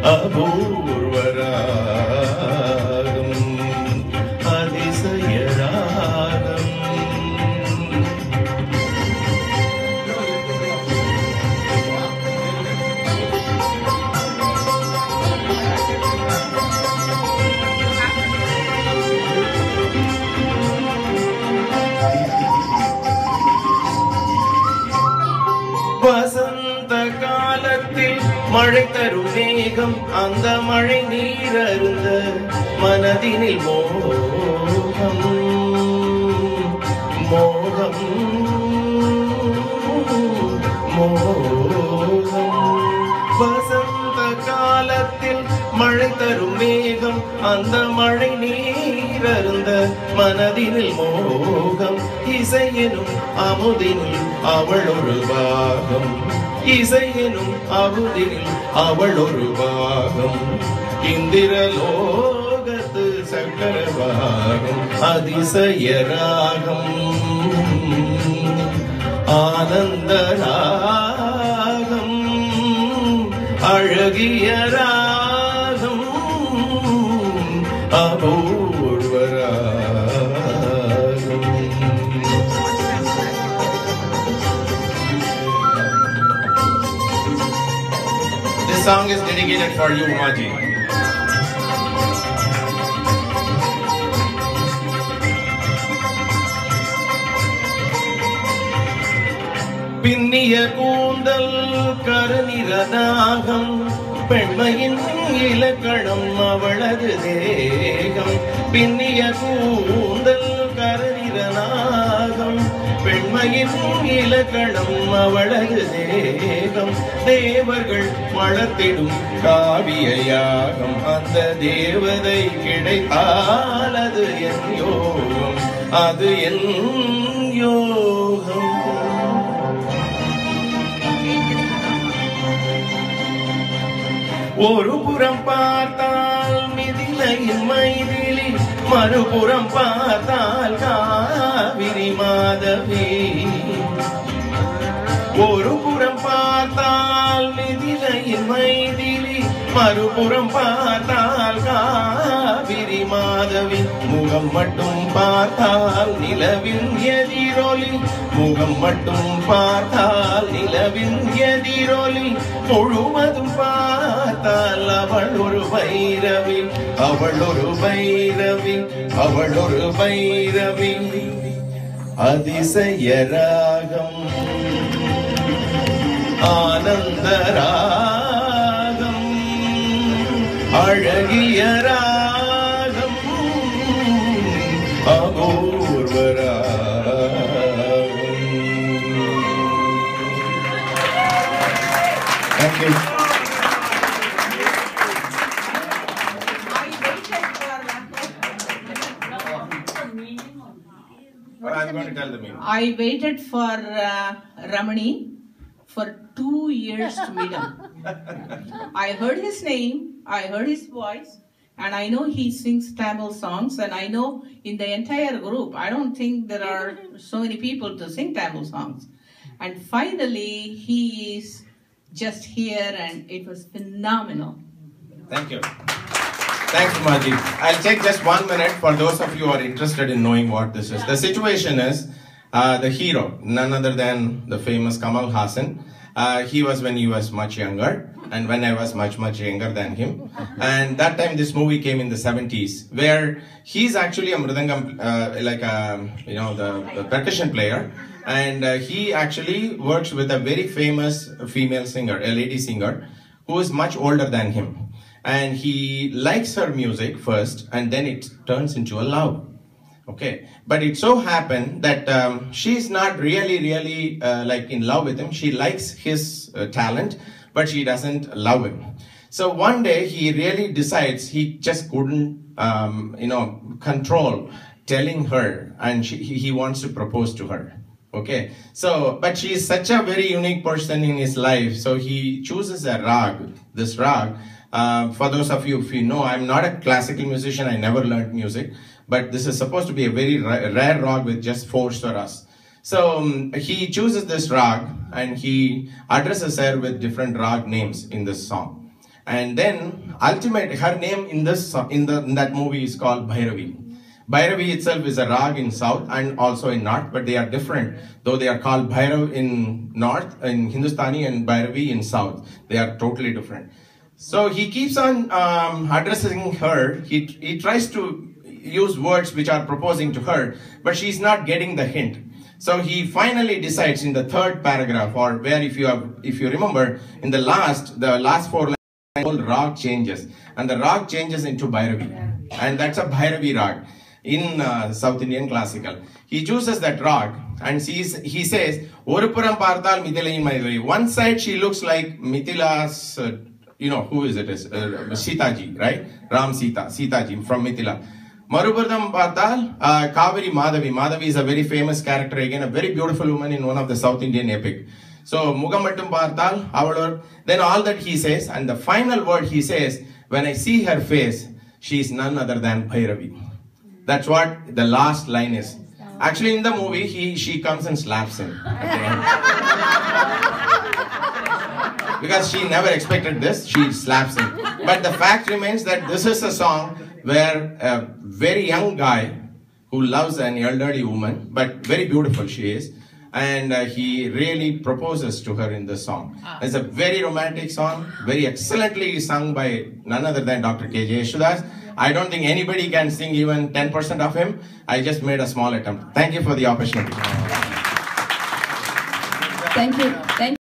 அபூர்வ ராகம் அதிசய ராகம். வசந்த காலத்தில் மழை தரும் மேகம், அந்த மழை நீர் அருந்த மனதினில் மோகம் மோகம் மோகம். வசந்த காலத்தில் மழை தரும் மேகம், அந்த மழை நீர் அருந்த மனதினில் மோகம். இசையெனும் அமுதினில் அவள் ஒரு பாகம், இசையெனும் அமுதினில் அவள் ஒரு பாகம். இந்திரலோகத்து சக்கரபாகம் அதிசய ராகம் ஆனந்த ராகம் அழகிய ராகம் அபூர்வ ராகம். This song is dedicated for you, Umaji. பின்னிய கூந்தல் கருநிறநாகம், பெண்மையின் இலக்கணம் அவளது தேகம். பின்னிய கூந்தல் கருநிறநாகம், பெண்மையின் இலக்கணம் அவளது தேகம். தேவர்கள் வளர்த்திடும் காவிய யாகம், அந்த தேவதை கிடைத்தால் அது என் யோகம், அது என் யோகம். ஒரு புறம் பார்த்தால் மிதிலையின் மைதிலி, மறுபுறம் பார்த்தால் காவிரி மாதவி. ஒரு புறம் பார்த்தால் மிதிலையின் மைதிலி, மறுபுறம் பார்த்தால் காவிரி மாதவி. முகம் மட்டும் பார்த்தால் நிலவின் எதிரொலி, முகம் மட்டும் பார்த்தால் நிலவின் எதிரொலி. முழுவதும் பார்த்தால் அவள் ஒரு பைரவி, அவள் ஒரு பைரவி, அவள் ஒரு பைரவி. அதிசய ராகம் ஆனந்த ராகம் அழகிய ராகம் அபூர்வ ராகம். Thank you. Well, I'm going to tell the meaning. I waited for Ramani for 2 years to meet him. I heard his name, I heard his voice, and I know he sings Tamil songs, and I know in the entire group, I don't think there are so many people to sing Tamil songs. And finally, he is just here, and it was phenomenal. Thank you. Thanks, Umaji. I'll take just 1 minute for those of you who are interested in knowing what this is. The situation is, the hero, none other than the famous Kamal Hassan. He was when he was much younger, and when I was much younger than him. And that time this movie came in the 70s, where he's actually a mridangam, the percussion player. And he actually works with a very famous female singer, a lady singer, who is much older than him. And he likes her music first, and then it turns into a love. Okay, but it so happened that she's not really like in love with him. She likes his talent, but she doesn't love him. So one day he really decides he just couldn't, control telling her, and he wants to propose to her. Okay, so but she is such a very unique person in his life, so he chooses a rag, this rag. For those of you, if you know, I'm not a classical musician, I never learned music, but this is supposed to be a very rare rag with just 4 swaras. So he chooses this rag, and he addresses her with different rag names in this song. And then her name in that movie is called Bhairavi. Bhairavi itself is a rag in south and also in north, but they are different. Though they are called Bhairav in north, in Hindustani, and Bhairavi in south. They are totally different. So he keeps on addressing her. He tries to use words which are proposing to her, but she's not getting the hint. So he finally decides in the third paragraph, or where if you remember, in the last 4 lines, the whole rag changes, and the rag changes into Bhairavi, and that's a Bhairavi rag in South Indian classical. He chooses that rag, and he says, "Orupuram parthal Mithilayin Maithuri." One side she looks like Mithila's, who is it? Sitaji, right? Ram Sitaji from Mithila. Marupurdam Parthal, Kaveri Madhavi. Madhavi is a very famous character, again a very beautiful woman in one of the South Indian epic. So Mugammattum Parthal, then all that he says, and the final word he says, "When I see her face, she is none other than Bhairavi." That's what the last line is. Actually in the movie, she comes and slaps him at the end. Because she never expected this, she slaps him. But the fact remains that this is a song where a very young guy who loves an elderly woman, but very beautiful she is, and he really proposes to her in this song. It's a very romantic song, very excellently sung by none other than Dr. K.J. Yeshudas. I don't think anybody can sing even 10% of him. I just made a small attempt. Thank you for the opportunity. Thank you.